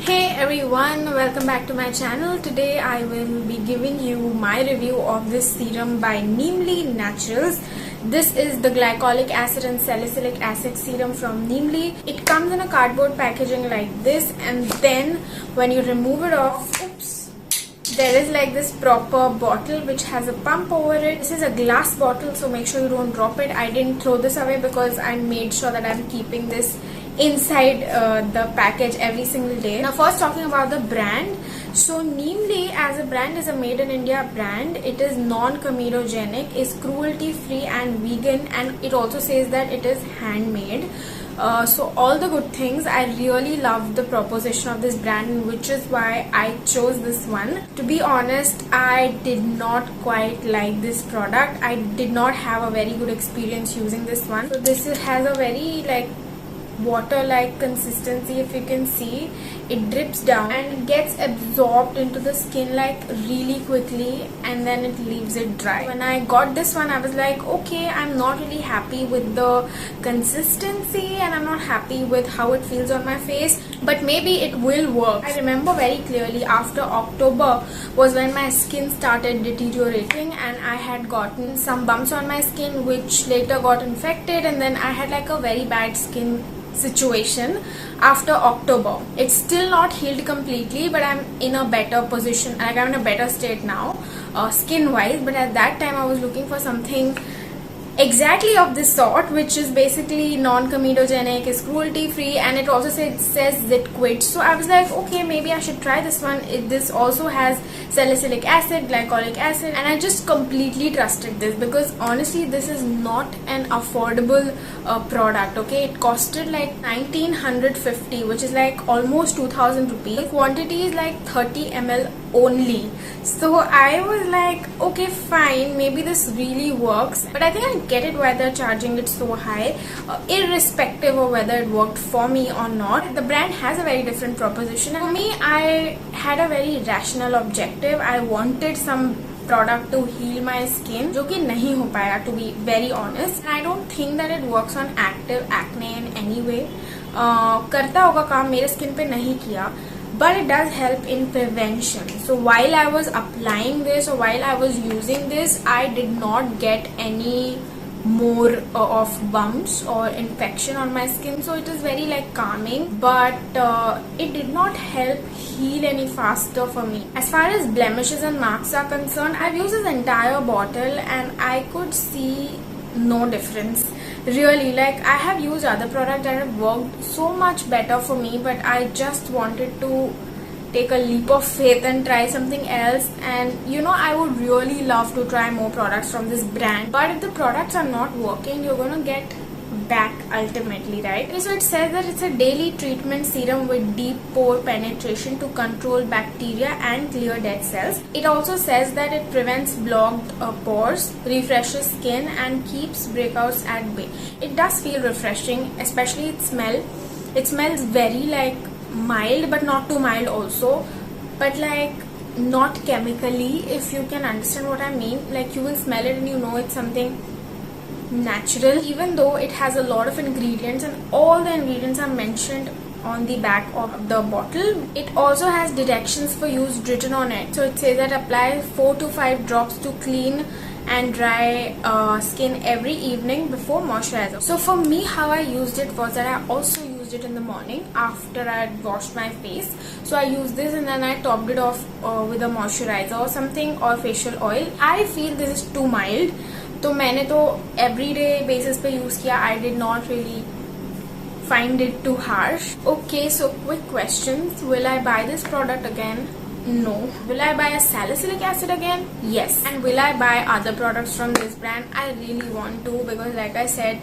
Hey everyone, welcome back to my channel. Today I will be giving you my review of this serum by Neemly Naturals. This is the glycolic acid and salicylic acid serum from Neemly. It comes in a cardboard packaging like this, and then when you remove it off, there is like this proper bottle which has a pump over it. This is a glass bottle, so make sure you don't drop it. I didn't throw this away because I made sure that I'm keeping this inside the package every single day. Now first talking about the brand. So Neemly as a brand is a made in India brand. It is non-comedogenic, is cruelty free and vegan, and it also says that it is handmade. So all the good things. I really love the proposition of this brand, which is why I chose this one. To be honest, I did not quite like this product. I did not have a very good experience using this one. So this has a very like water-like consistency. If you can see, it drips down and it gets absorbed into the skin like really quickly, and then it leaves it dry. When I got this one, I was like, okay, I'm not really happy with the consistency and I'm not happy with how it feels on my face, but maybe it will work. I remember very clearly after October was when my skin started deteriorating, and I had gotten some bumps on my skin which later got infected, and then I had like a very bad skin situation after October. It's still not healed completely, but I'm in a better position, like I'm in a better state now skin wise. But at that time I was looking for something exactly of this sort, which is basically non-comedogenic, is cruelty free, and it also says zit quit. So I was like, okay, maybe I should try this one. This also has salicylic acid, glycolic acid, and I just completely trusted this because honestly this is not an affordable product. Okay, it costed like 1950, which is like almost 2000 rupees. The quantity is like 30 ml only. So I was like, okay, fine, maybe this really works. But I think I get it why they're charging it so high, irrespective of whether it worked for me or not. The brand has a very different proposition. For me, I had a very rational objective. I wanted some product to heal my skin, जो कि नहीं हो पाया, to be very honest. And I don't think that it works on active acne in any way. करता होगा काम, मेरे skin पे नहीं किया, but it does help in prevention. So while I was applying this, or while I was using this, I did not get any more of bumps or infection on my skin. So it is very like calming, but it did not help heal any faster for me. As far as blemishes and marks are concerned, I've used this entire bottle and I could see no difference. Really, like I have used other products that have worked so much better for me, but I just wanted to take a leap of faith and try something else. And you know, I would really love to try more products from this brand, but if the products are not working, you're gonna get back ultimately, right? Okay, so it says that it's a daily treatment serum with deep pore penetration to control bacteria and clear dead cells. It also says that it prevents blocked pores, refreshes skin, and keeps breakouts at bay. It does feel refreshing, especially its smell. It smells very like mild, but not too mild also, but like not chemically, if you can understand what I mean. Like you will smell it and you know it's something natural, even though it has a lot of ingredients and all the ingredients are mentioned on the back of the bottle. It also has directions for use written on it. So it says that apply 4 to 5 drops to clean and dry skin every evening before moisturizer. So for me, how I used it was that I also used it in the morning after I had washed my face. So I used this and then I topped it off with a moisturizer or something, or facial oil. I feel this is too mild, तो मैंने तो everyday basis पे use किया. I did not really find it too harsh. Okay, so quick questions. Will I buy this product again? No. Will I buy a salicylic acid again? Yes. And will I buy other products from this brand? I really want to, because like I said,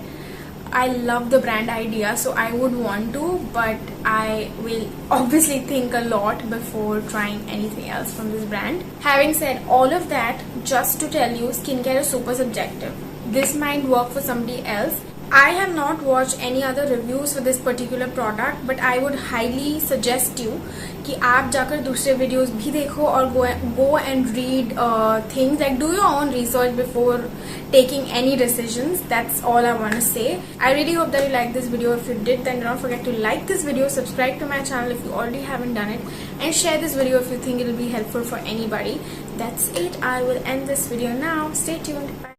I love the brand idea, so I would want to, but I will obviously think a lot before trying anything else from this brand. Having said all of that, just to tell you, skincare is super subjective. This might work for somebody else. I have not watched any other reviews for this particular product, but I would highly suggest you कि आप जाकर दूसरे videos भी देखो और go and read things, like do your own research before taking any decisions. That's all I want to say. I really hope that you liked this video. If you did, then do not forget to like this video, subscribe to my channel if you already haven't done it, and share this video if you think it will be helpful for anybody. That's it. I will end this video now. Stay tuned. Bye.